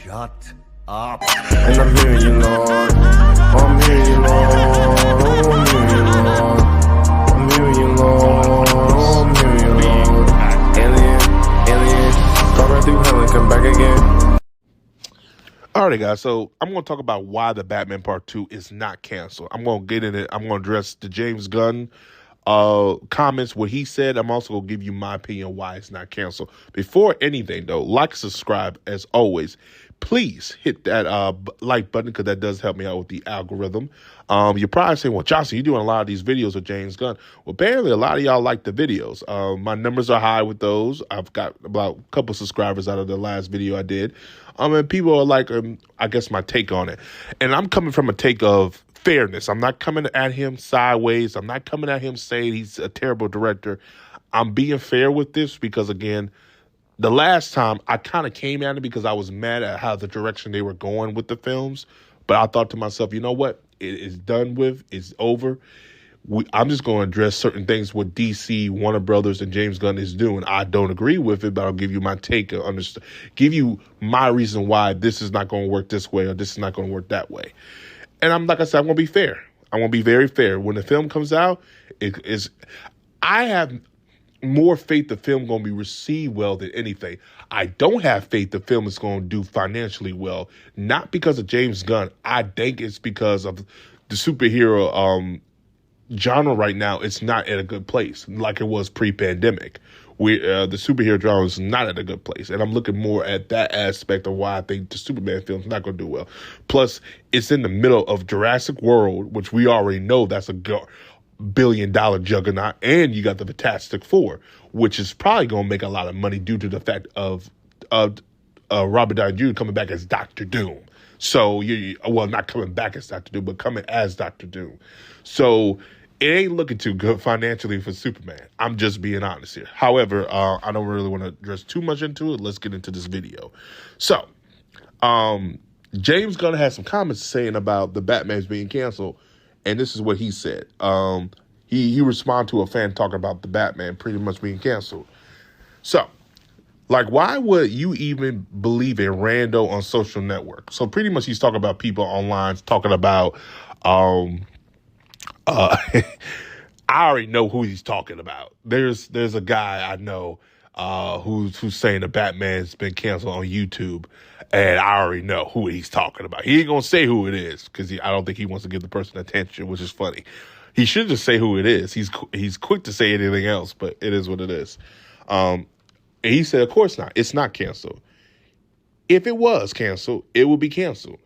Shut up. And I'm hearing you, Lord. I'm hearing you, Lord. I'm hearing you, Lord. I'm hearing you, Lord. I'm hearing you, Lord. Alien, go right through hell and come back again. Alright, guys, so I'm going to talk about why the Batman Part 2 is not canceled. I'm going to get in it. I'm going to address the James Gunn comments, what he said. I'm also going to give you my opinion why it's not canceled. Before anything, though, like, subscribe, as always. Please hit that like button because that does help me out with the algorithm. You're probably saying, well, Johnson, you're doing a lot of these videos with James Gunn. Well, apparently a lot of y'all like the videos. My numbers are high with those. I've got about a couple subscribers out of the last video I did. And people are like, I guess my take on it. And I'm coming from a take of fairness. I'm not coming at him sideways. I'm not coming at him saying he's a terrible director. I'm being fair with this because, again, the last time I kind of came at it because I was mad at how the direction they were going with the films. But I thought to myself, you know what? It is done with. It's over. I'm just going to address certain things what DC, Warner Brothers, and James Gunn is doing. I don't agree with it, but I'll give you my take and give you my reason why this is not going to work this way or this is not going to work that way. And like I said, I'm going to be fair. I'm going to be very fair. When the film comes out, I have more faith the film going to be received well than anything. I don't have faith the film is going to do financially well, not because of James Gunn. I think it's because of the superhero genre right now. It's not at a good place like it was pre-pandemic. The superhero genre is not at a good place, and I'm looking more at that aspect of why I think the Superman film is not going to do well. Plus, it's in the middle of Jurassic World, which we already know that's a billion-dollar juggernaut, and you got the Fantastic Four, which is probably going to make a lot of money due to the fact of Robert Downey Jr. coming back as Dr. Doom. So, not coming back as Dr. Doom, but coming as Dr. Doom. So, it ain't looking too good financially for Superman. I'm just being honest here. However, I don't really want to address too much into it. Let's get into this video. So, James Gunn has some comments saying about the Batman's being canceled, and this is what he said. He responded to a fan talking about the Batman pretty much being canceled. So, why would you even believe in rando on social network? So pretty much he's talking about people online talking about, I already know who he's talking about. There's a guy I know who's saying the Batman's been canceled on YouTube, and I already know who he's talking about. He ain't gonna say who it is because I don't think he wants to give the person attention, which is funny. He should just say who it is. He's quick to say anything else, but it is what it is. And he said, of course not. It's not canceled. If it was canceled, it would be canceled.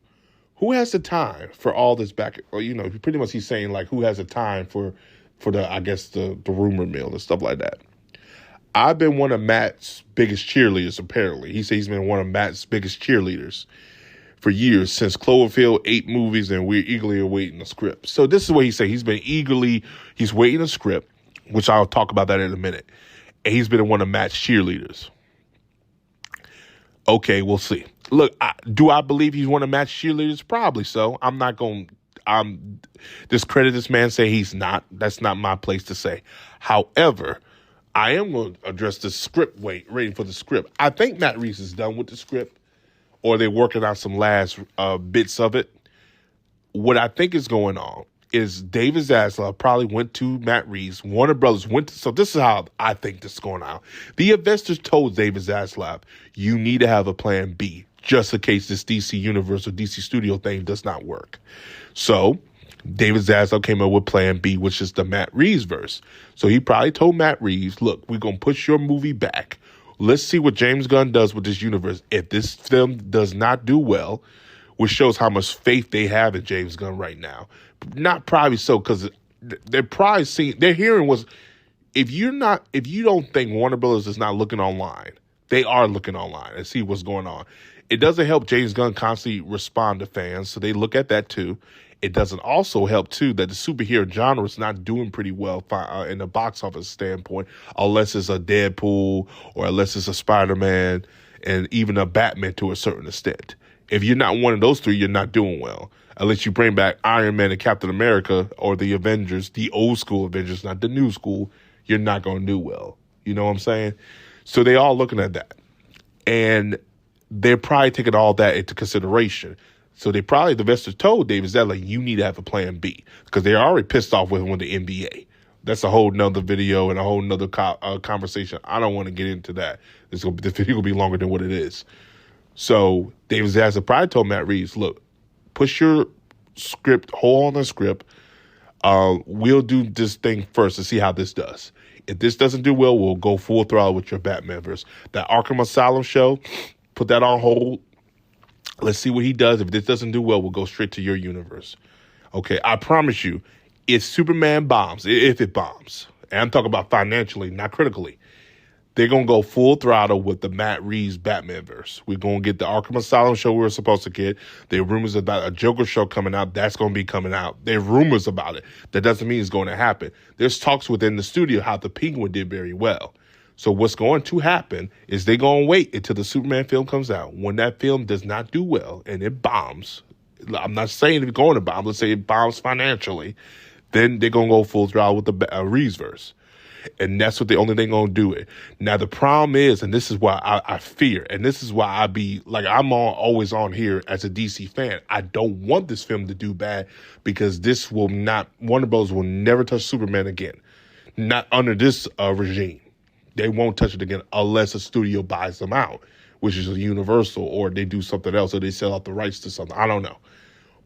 Who has the time for all this back? Or, pretty much he's saying, who has the time for the, I guess, the rumor mill and stuff like that. I've been one of Matt's biggest cheerleaders, apparently. He said he's been one of Matt's biggest cheerleaders for years, since Cloverfield, 8 movies, and we're eagerly awaiting the script. So this is what he said. He's waiting a script, which I'll talk about that in a minute. And he's been one of Matt's cheerleaders. Okay, we'll see. Look, do I believe he's one of Matt's cheerleaders? Probably so. I'm not going to discredit this man, say he's not. That's not my place to say. However, I am going to address the script waiting for the script. I think Matt Reeves is done with the script, or they're working on some last bits of it. What I think is going on is David Zaslav probably went to Matt Reeves. Warner Brothers so this is how I think this is going on. The investors told David Zaslav, you need to have a plan B, just in case this DC Universe or DC Studio thing does not work. So David Zaslav came up with plan B, which is the Matt Reeves verse. So he probably told Matt Reeves, look, we're going to push your movie back. Let's see what James Gunn does with this universe. If this film does not do well, which shows how much faith they have in James Gunn right now. Not probably so, because they're probably seeing, they're hearing was, if you don't think Warner Brothers is not looking online, they are looking online and see what's going on. It doesn't help James Gunn constantly respond to fans, so they look at that too. It doesn't also help too that the superhero genre is not doing pretty well in the box office standpoint, unless it's a Deadpool or unless it's a Spider-Man and even a Batman to a certain extent. If you're not one of those three, you're not doing well. Unless you bring back Iron Man and Captain America or the Avengers, the old school Avengers, not the new school, you're not going to do well. You know what I'm saying? So they all looking at that. And they're probably taking all that into consideration. So the investors told David Zettler, you need to have a plan B, because they're already pissed off with him with the NBA. That's a whole nother video and a whole nother conversation. I don't want to get into that. The video will be longer than what it is. So David Zettler probably told Matt Reeves, look, push your script, hold on the script. We'll do this thing first to see how this does. If this doesn't do well, we'll go full throttle with your Batmanverse. That Arkham Asylum show, put that on hold. Let's see what he does. If this doesn't do well, we'll go straight to your universe. Okay, I promise you, if Superman bombs, if it bombs, and I'm talking about financially, not critically, they're going to go full throttle with the Matt Reeves Batmanverse. We're going to get the Arkham Asylum show we were supposed to get. There are rumors about a Joker show coming out. That's going to be coming out. There are rumors about it. That doesn't mean it's going to happen. There's talks within the studio how the Penguin did very well. So what's going to happen is they're going to wait until the Superman film comes out. When that film does not do well and it bombs, I'm not saying it's going to bomb. Let's say it bombs financially. Then they're going to go full throttle with the Reevesverse. And that's what the only thing going to do it. Now, the problem is, and this is why I fear, and this is why I be, like, I'm always on here as a DC fan. I don't want this film to do bad, because this will not, Warner Bros. Will never touch Superman again. Not under this regime. They won't touch it again unless a studio buys them out, which is a Universal, or they do something else, or they sell out the rights to something. I don't know.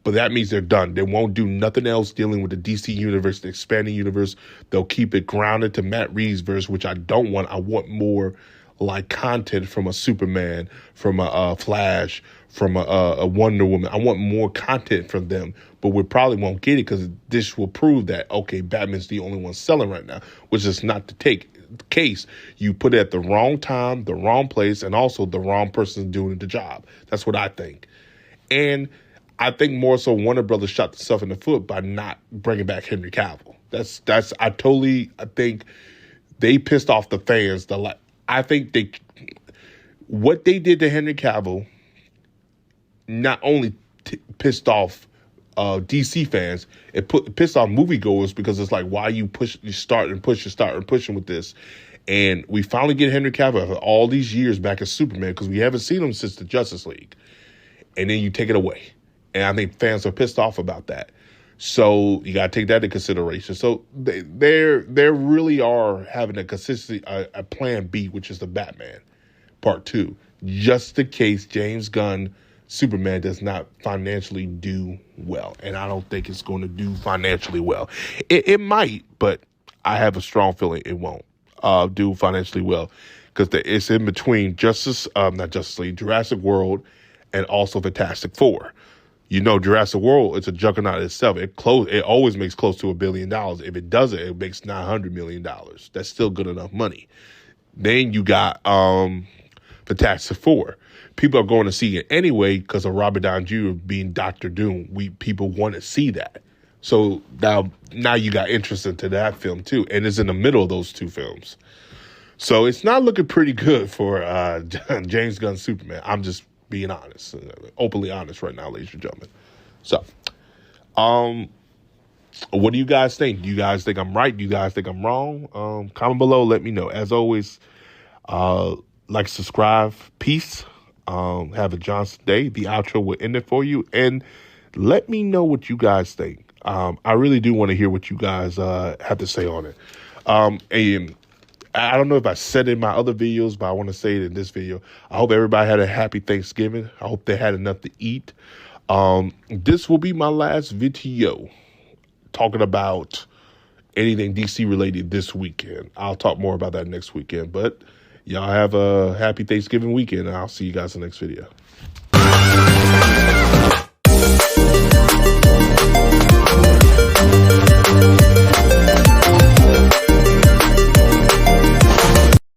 But that means they're done. They won't do nothing else dealing with the DC universe, the expanding universe. They'll keep it grounded to Matt Reeves' verse, which I don't want. I want more like content from a Superman, from a Flash, from a Wonder Woman. I want more content from them, but we probably won't get it, because this will prove that, okay, Batman's the only one selling right now, which is not the case. You put it at the wrong time, the wrong place, and also the wrong person doing the job. That's what I think. And I think more so Warner Brothers shot themselves in the foot by not bringing back Henry Cavill. I think they pissed off the fans. I think what they did to Henry Cavill not only pissed off DC fans, it pissed off moviegoers, because it's like, why you start and pushing with this. And we finally get Henry Cavill after all these years back as Superman, because we haven't seen him since the Justice League. And then you take it away. And I think fans are pissed off about that. So you got to take that into consideration. So they really are having a plan B, which is the Batman Part 2, just in case James Gunn Superman does not financially do well. And I don't think it's going to do financially well. It might, but I have a strong feeling it won't do financially well, because it's in between Jurassic World and also Fantastic Four. You know, Jurassic World, it's a juggernaut itself. It always makes close to $1 billion. If it doesn't, it makes $900 million. That's still good enough money. Then you got Fantastic Four. People are going to see it anyway because of Robert Downey Jr. being Dr. Doom. People want to see that. So now you got interest into that film too, and it's in the middle of those two films. So it's not looking pretty good for James Gunn's Superman. I'm just being honest, openly honest right now, ladies and gentlemen. So, what do you guys think? Do you guys think I'm right? Do you guys think I'm wrong? Comment below. Let me know. As always, like, subscribe. Peace. Have a Johnson day. The outro will end it for you. And let me know what you guys think. I really do want to hear what you guys have to say on it. And I don't know if I said it in my other videos, but I want to say it in this video. I hope everybody had a happy Thanksgiving. I hope they had enough to eat. This will be my last video talking about anything DC related this weekend. I'll talk more about that next weekend. But y'all have a happy Thanksgiving weekend, and I'll see you guys in the next video.